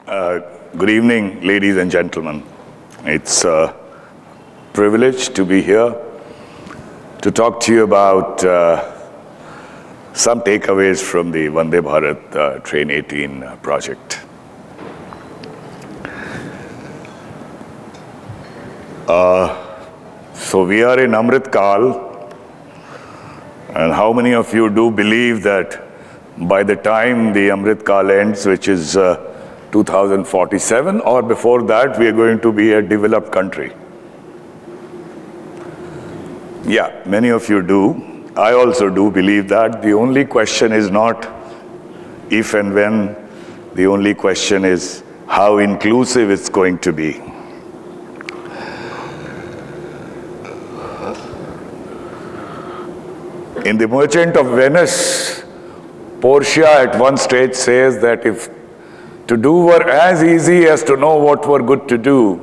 Good evening, ladies and gentlemen. It's a privilege to be here to talk to you about some takeaways from the Vande Bharat Train 18 project. So we are in Amrit Kal, and how many of you do believe that by the time the Amrit Kal ends, which is 2047, or before that, we are going to be a developed country? Yeah, many of you do. I also do believe that. The only question is not if and when. The only question is how inclusive it's going to be. In The Merchant of Venice, Portia at one stage says that if to do were as easy as to know what were good to do,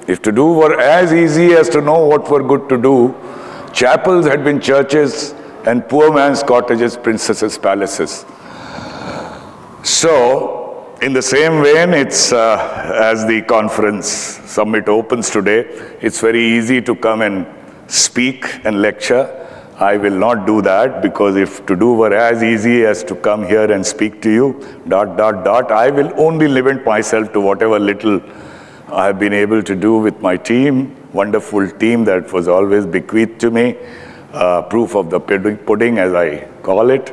if to do were as easy as to know what were good to do, chapels had been churches and poor man's cottages princesses' palaces. So, in the same vein, it's as the conference summit opens today, it's very easy to come and speak and lecture. I will not do that, because if to do were as easy as to come here and speak to you, I will only limit myself to whatever little I have been able to do with my team, wonderful team that was always bequeathed to me, proof of the pudding as I call it.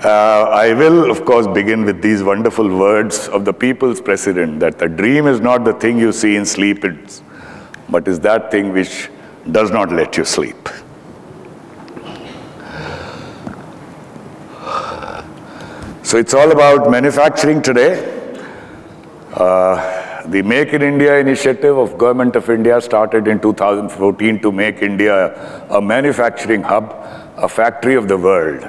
I will, of course, begin with these wonderful words of the people's president, that the dream is not the thing you see in sleep, but is that thing which does not let you sleep. So it's all about manufacturing today. The Make in India initiative of Government of India started in 2014 to make India a manufacturing hub, a factory of the world.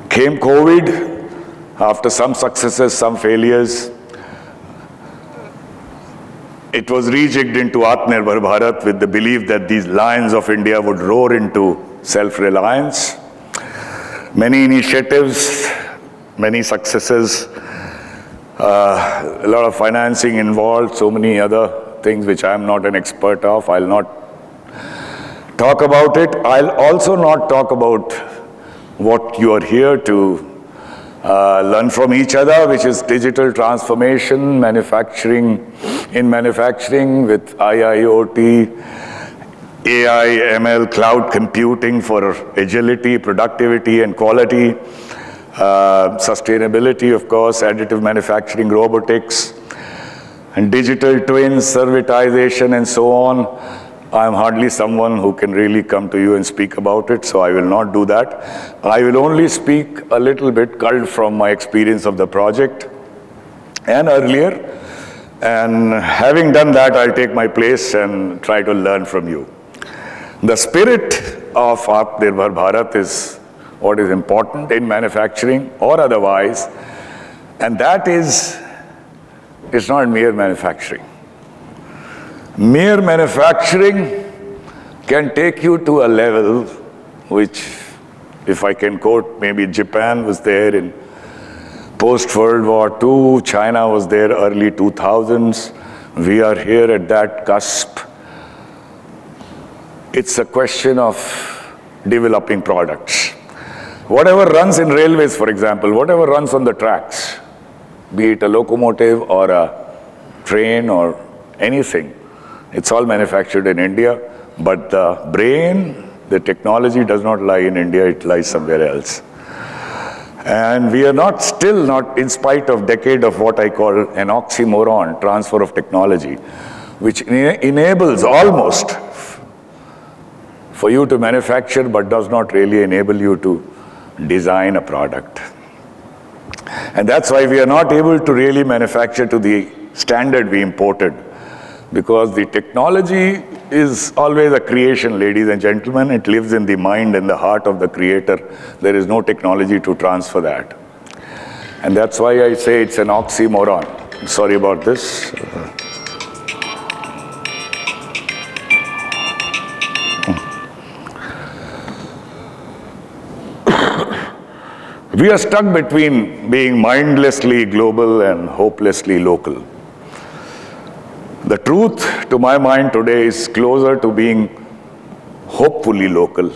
Came COVID, after some successes, some failures. It was rejigged into Atmanirbhar Bharat with the belief that these lions of India would roar into self-reliance. Many initiatives, many successes, a lot of financing involved, so many other things which I'm not an expert of. I'll not talk about it. I'll also not talk about what you are here to learn from each other, which is digital transformation, manufacturing with IIoT, AI, ML, cloud computing for agility, productivity, and quality, sustainability, of course, additive manufacturing, robotics, and digital twins, servitization, and so on. I'm hardly someone who can really come to you and speak about it, so I will not do that. I will only speak a little bit culled from my experience of the project and earlier. And having done that, I'll take my place and try to learn from you. The spirit of Atmanirbhar Bharat is what is important in manufacturing or otherwise, and that is, it's not mere manufacturing. Mere manufacturing can take you to a level which, if I can quote, maybe Japan was there in post-World War II, China was there early 2000s, we are here at that cusp. It's a question of developing products. Whatever runs in railways, for example, whatever runs on the tracks, be it a locomotive or a train or anything, it's all manufactured in India, but the brain, the technology does not lie in India, it lies somewhere else. And we are still not, in spite of decade of what I call an oxymoron, transfer of technology, which enables almost for you to manufacture, but does not really enable you to design a product. And that's why we are not able to really manufacture to the standard we imported, because the technology is always a creation, ladies and gentlemen. It lives in the mind and the heart of the creator. There is no technology to transfer that. And that's why I say it's an oxymoron. Sorry about this. We are stuck between being mindlessly global and hopelessly local. The truth, to my mind, today is closer to being hopefully local.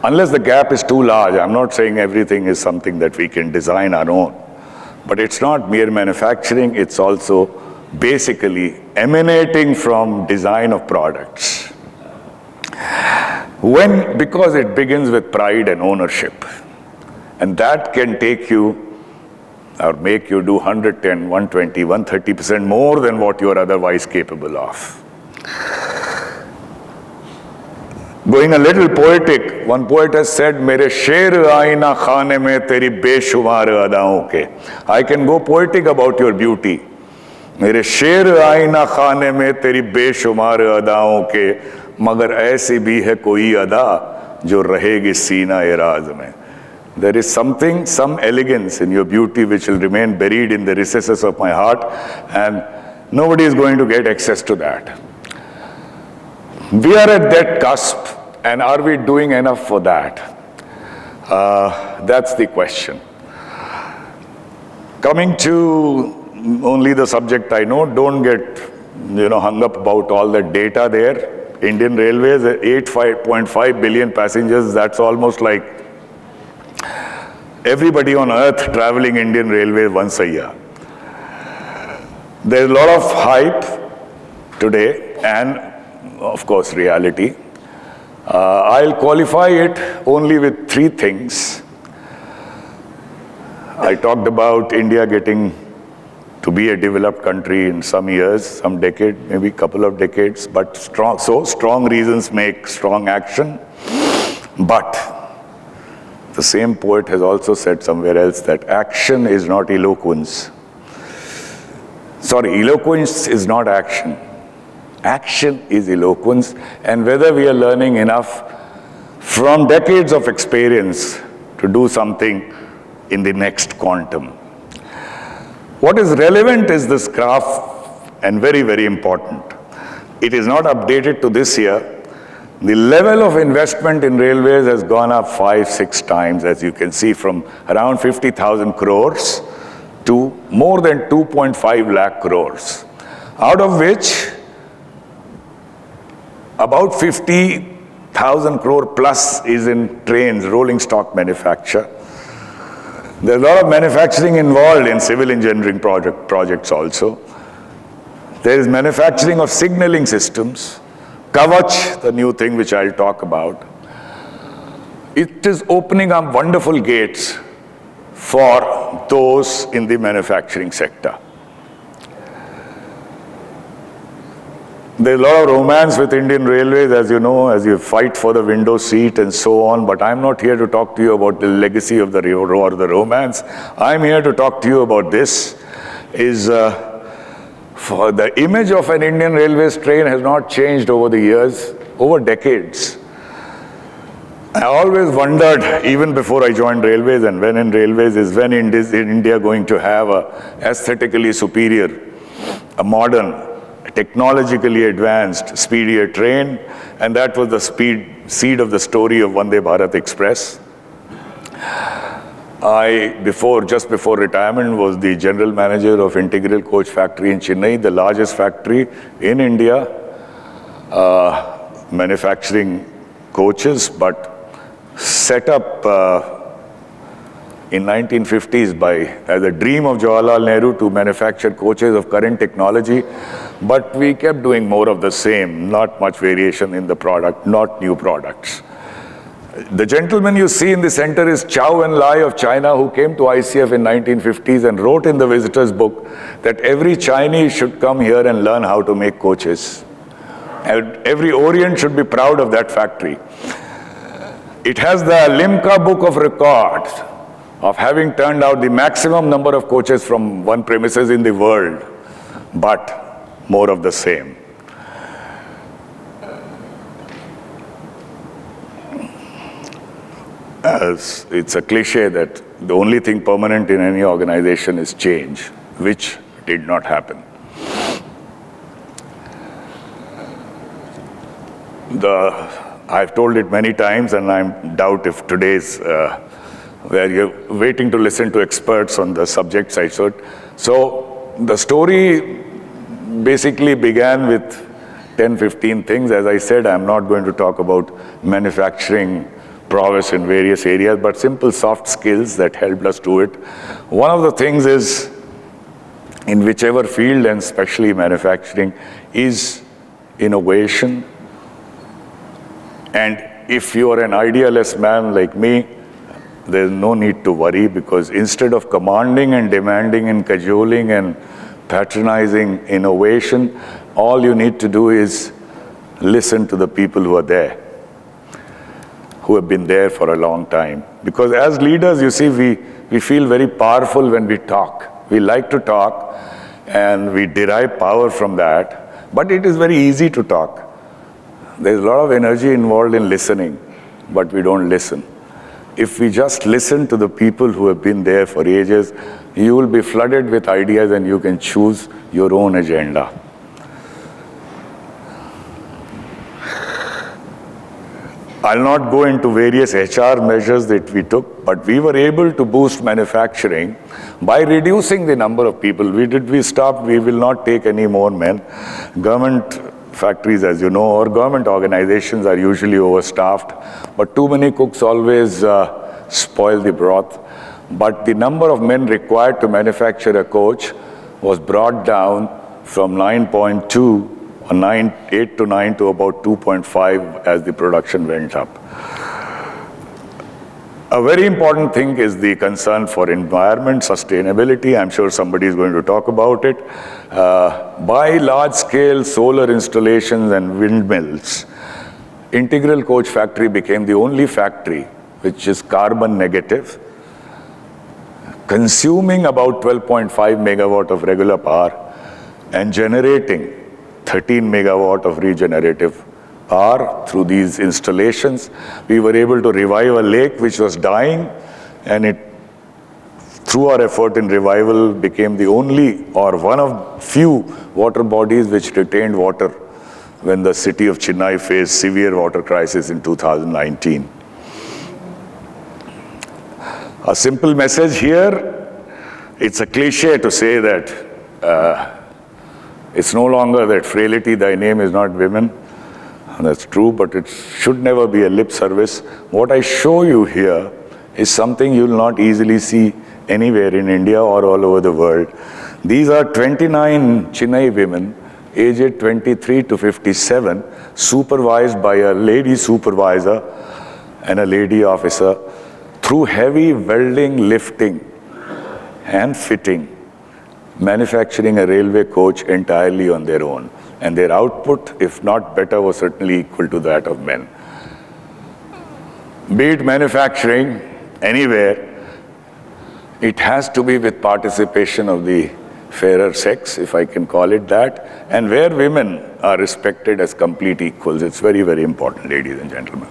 Unless the gap is too large, I'm not saying everything is something that we can design our own, but it's not mere manufacturing, it's also basically emanating from design of products. Because it begins with pride and ownership, and that can take you or make you do 110, 120, 130% more than what you are otherwise capable of. Going a little poetic, one poet has said, "Mere sher aina khane mein teri beshumar adaon ke." I can go poetic about your beauty. Mere sher aina khane mein teri beshumar adaon ke, magar aisi bhi hai koi ada jo rahegi seena eraz mein. There is something, some elegance in your beauty which will remain buried in the recesses of my heart, and nobody is going to get access to that. We are at that cusp, and are we doing enough for that? That's the question. Coming to only the subject I know, don't get hung up about all the data there. Indian Railways, 8.5 billion passengers, that's almost like everybody on earth traveling Indian Railway once a year. There's a lot of hype today and, of course, reality. I'll qualify it only with three things. I talked about India getting to be a developed country in some years, some decade, maybe a couple of decades, but strong reasons make strong action. But the same poet has also said somewhere else that action is not eloquence. Sorry, eloquence is not action. Action is eloquence, and whether we are learning enough from decades of experience to do something in the next quantum. What is relevant is this graph, and very, very important. It is not updated to this year. The level of investment in railways has gone up 5-6 times, as you can see, from around 50,000 crores to more than 2.5 lakh crores, out of which about 50,000 crore plus is in trains, rolling stock manufacture. There's a lot of manufacturing involved in civil engineering projects also. There is manufacturing of signaling systems, Kavach, the new thing which I'll talk about. It is opening up wonderful gates for those in the manufacturing sector. There's a lot of romance with Indian Railways, as you know, as you fight for the window seat and so on, but I'm not here to talk to you about the legacy of the or the romance. I'm here to talk to you about this, for the image of an Indian Railways train has not changed over the years, over decades. I always wondered, even before I joined Railways and when in Railways, is when is India going to have a aesthetically superior, a modern, technologically advanced, speedier train, and that was the seed of the story of Vande Bharat Express. Just before retirement, was the general manager of Integral Coach Factory in Chennai, the largest factory in India, manufacturing coaches, but set up in 1950s as a dream of Jawaharlal Nehru to manufacture coaches of current technology, but we kept doing more of the same, not much variation in the product, not new products. The gentleman you see in the center is Chow En-lai of China, who came to ICF in 1950s and wrote in the visitor's book that every Chinese should come here and learn how to make coaches. And every Orient should be proud of that factory. It has the Limca Book of Records of having turned out the maximum number of coaches from one premises in the world, but more of the same. As it's a cliche that the only thing permanent in any organization is change, which did not happen. I've told it many times, and I doubt if today's where you're waiting to listen to experts on the subject side. So the story basically began with 10, 15 things. As I said, I'm not going to talk about manufacturing prowess in various areas, but simple soft skills that helped us do it. One of the things is, in whichever field, and especially manufacturing, is innovation. And if you are an idealist man like me, there's no need to worry, because instead of commanding and demanding and cajoling and patronizing innovation, all you need to do is listen to the people who are there, who have been there for a long time. Because as leaders, you see, we feel very powerful when we talk. We like to talk, and we derive power from that. But it is very easy to talk. There's a lot of energy involved in listening, but we don't listen. If we just listen to the people who have been there for ages, you will be flooded with ideas and you can choose your own agenda. I'll not go into various HR measures that we took, but we were able to boost manufacturing by reducing the number of people. We stopped, we will not take any more men. Government factories, as you know, or government organizations are usually overstaffed, but too many cooks always spoil the broth. But the number of men required to manufacture a coach was brought down from 9.2 or 8 to 9 to about 2.5 as the production went up. A very important thing is the concern for environment, sustainability. I'm sure somebody is going to talk about it. By large-scale solar installations and windmills, Integral Coach Factory became the only factory which is carbon negative, consuming about 12.5 megawatt of regular power and generating 13 megawatt of regenerative power through these installations. We were able to revive a lake which was dying, and it, through our effort in revival, became the only or one of few water bodies which retained water when the city of Chennai faced severe water crisis in 2019. A simple message here. It's a cliche to say that it's no longer that frailty, thy name is not women. That's true, but it should never be a lip service. What I show you here is something you'll not easily see anywhere in India or all over the world. These are 29 Chennai women, aged 23 to 57, supervised by a lady supervisor and a lady officer through heavy welding, lifting, and fitting, manufacturing a railway coach entirely on their own. And their output, if not better, was certainly equal to that of men. Be it manufacturing, anywhere, it has to be with participation of the fairer sex, if I can call it that, and where women are respected as complete equals. It's very, very important, ladies and gentlemen.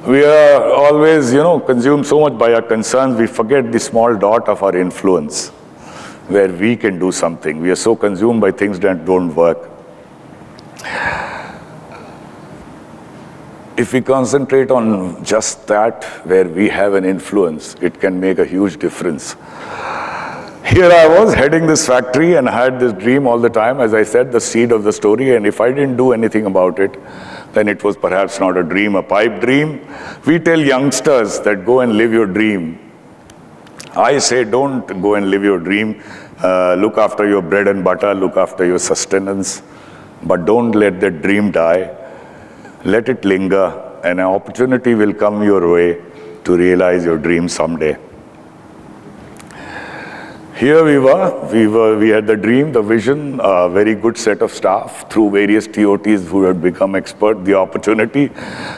We are always, consumed so much by our concerns, we forget the small dot of our influence, where we can do something. We are so consumed by things that don't work. If we concentrate on just that, where we have an influence, it can make a huge difference. Here I was heading this factory and I had this dream all the time, as I said, the seed of the story, and if I didn't do anything about it, then it was perhaps not a dream, a pipe dream. We tell youngsters that go and live your dream. I say don't go and live your dream. Look after your bread and butter, look after your sustenance, but don't let that dream die. Let it linger, and an opportunity will come your way to realize your dream someday. Here we had the dream, the vision, a very good set of staff through various TOTs who had become expert, the opportunity.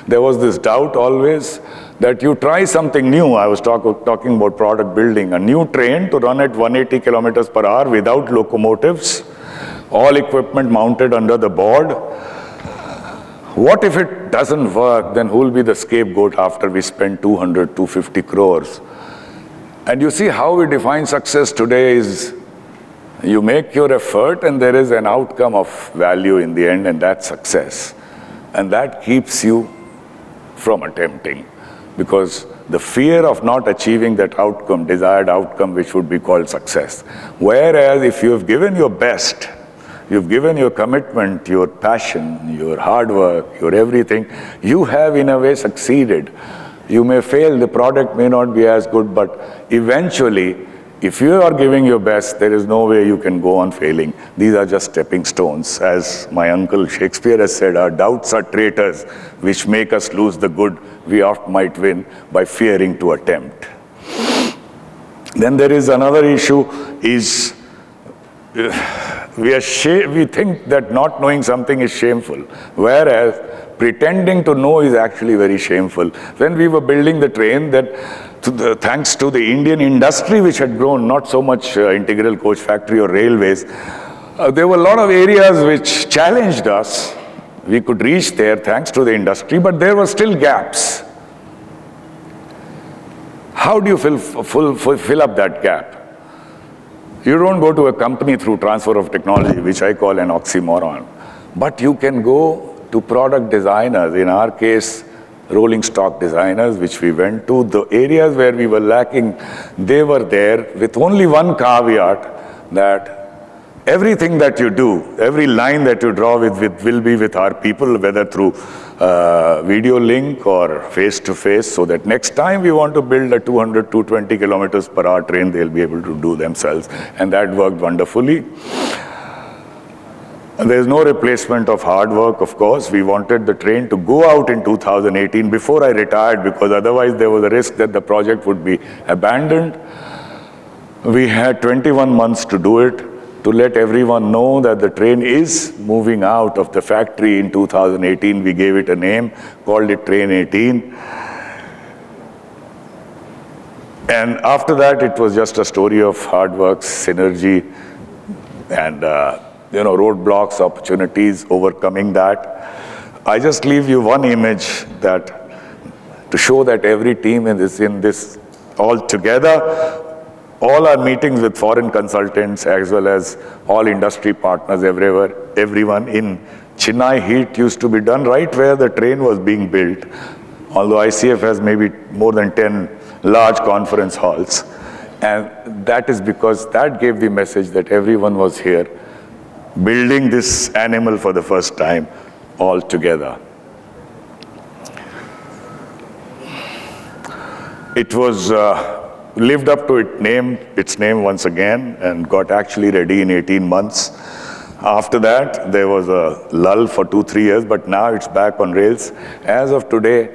There was this doubt always that you try something new. I was talking about product building, a new train to run at 180 kilometers per hour without locomotives, all equipment mounted under the board. What if it doesn't work? Then who will be the scapegoat after we spend 200, 250 crores? And you see how we define success today is you make your effort and there is an outcome of value in the end, and that's success. And that keeps you from attempting. because the fear of not achieving that outcome, desired outcome, which would be called success. Whereas if you have given your best, you've given your commitment, your passion, your hard work, your everything, you have in a way succeeded. You may fail, the product may not be as good, but eventually, if you are giving your best, there is no way you can go on failing. These are just stepping stones. As my uncle Shakespeare has said, our doubts are traitors which make us lose the good we oft might win by fearing to attempt. Then there is another issue, is we think that not knowing something is shameful, whereas pretending to know is actually very shameful. When we were building the train, thanks to the Indian industry which had grown, not so much integral coach factory or railways, there were a lot of areas which challenged us. We could reach there thanks to the industry, but there were still gaps. How do you fill up that gap? You don't go to a company through transfer of technology, which I call an oxymoron. But you can go to product designers, in our case, rolling stock designers, which we went to. The areas where we were lacking, they were there with only one caveat, that everything that you do, every line that you draw will be with our people, whether through video link or face-to-face, so that next time we want to build a 200, 220 kilometers per hour train, they'll be able to do themselves. And that worked wonderfully. There's no replacement of hard work, of course. We wanted the train to go out in 2018 before I retired, because otherwise there was a risk that the project would be abandoned. We had 21 months to do it, to let everyone know that the train is moving out of the factory in 2018. We gave it a name, called it Train 18. And after that, it was just a story of hard work, synergy, and roadblocks, opportunities, overcoming that. I just leave you one image to show that every team is in this all together. All our meetings with foreign consultants, as well as all industry partners everyone in Chennai heat used to be done right where the train was being built. Although ICF has maybe more than 10 large conference halls. And that is because that gave the message that everyone was here building this animal for the first time all together. It was lived up to its name once again, and got actually ready in 18 months. After that, there was a lull for 2-3 years, but now it's back on rails. As of today,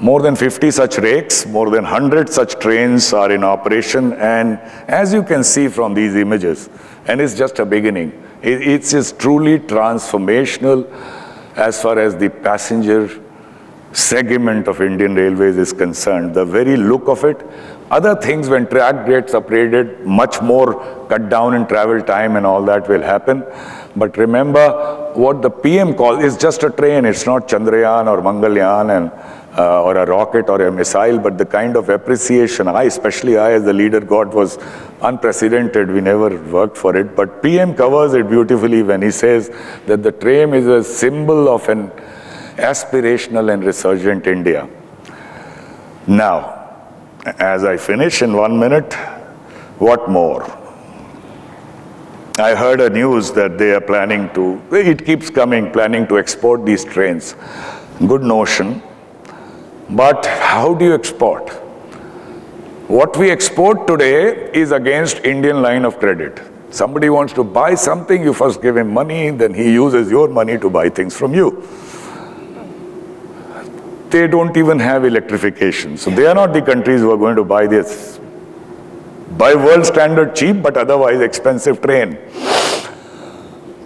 more than 50 such rakes, more than 100 such trains are in operation. And as you can see from these images, and it's just a beginning, it is truly transformational as far as the passenger segment of Indian Railways is concerned. The very look of it. Other things, when track gets upgraded, much more cut down in travel time and all that will happen. But remember, what the PM calls is just a train. It's not Chandrayaan or Mangalyaan or a rocket or a missile, but the kind of appreciation especially I as the leader got was unprecedented. We never worked for it. But PM covers it beautifully when he says that the train is a symbol of an aspirational and resurgent India. Now, as I finish in 1 minute, what more? I heard a news that they are planning to, it keeps coming, planning to export these trains. Good notion. But how do you export? What we export today is against Indian line of credit. Somebody wants to buy something, you first give him money, then he uses your money to buy things from you. They don't even have electrification. So they are not the countries who are going to buy this, by world standard cheap, but otherwise expensive train.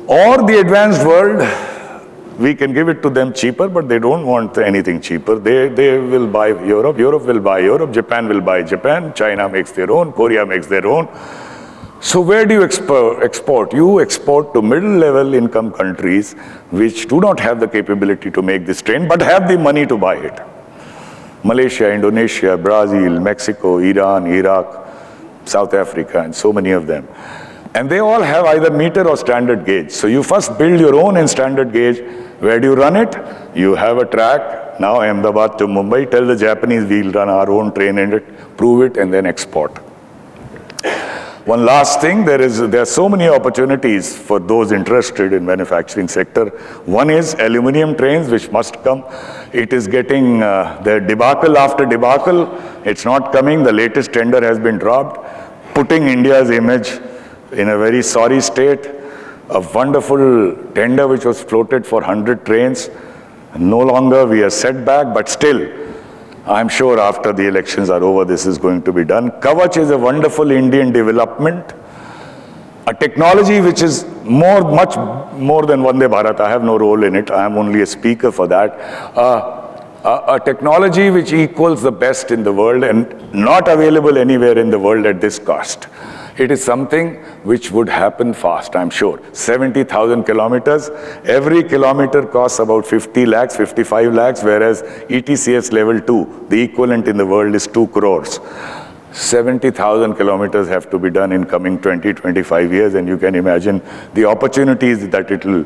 Or the advanced world, we can give it to them cheaper, but they don't want anything cheaper. They will buy Europe, Europe will buy Europe, Japan will buy Japan, China makes their own, Korea makes their own. So where do you export? You export to middle-level income countries which do not have the capability to make this train, but have the money to buy it. Malaysia, Indonesia, Brazil, Mexico, Iran, Iraq, South Africa, and so many of them. And they all have either meter or standard gauge. So you first build your own in standard gauge. Where do you run it? You have a track, now Ahmedabad to Mumbai, tell the Japanese we'll run our own train in it, prove it, and then export. One last thing, there are so many opportunities for those interested in manufacturing sector. One is aluminum trains, which must come. It is getting the debacle after debacle. It's not coming. The latest tender has been dropped, putting India's image in a very sorry state. A wonderful tender which was floated for 100 trains. No longer we are set back, but still, I'm sure after the elections are over, this is going to be done. Kavach is a wonderful Indian development, a technology which is much more than Vande Bharat. I have no role in it. I am only a speaker for that. A technology which equals the best in the world and not available anywhere in the world at this cost. It is something which would happen fast, I'm sure. 70,000 kilometers. Every kilometer costs about 50 lakhs, 55 lakhs, whereas ETCS level 2, the equivalent in the world is 2 crores. 70,000 kilometers have to be done in coming 20, 25 years, and you can imagine the opportunities that it will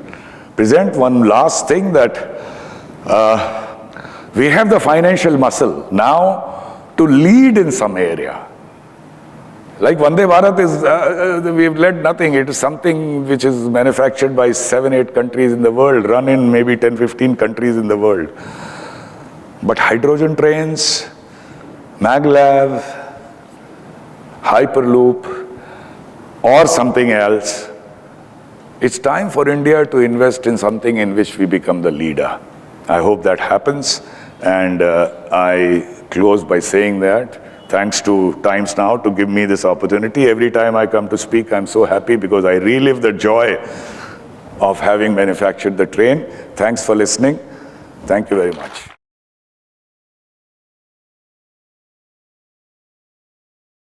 present. One last thing, that we have the financial muscle now to lead in some area. Like Vande Bharat is, we've led nothing. It is something which is manufactured by 7, 8 countries in the world, run in maybe 10, 15 countries in the world. But hydrogen trains, maglev, hyperloop, or something else, it's time for India to invest in something in which we become the leader. I hope that happens, and I close by saying that. Thanks to Times Now to give me this opportunity. Every time I come to speak, I'm so happy because I relive the joy of having manufactured the train. Thanks for listening. Thank you very much.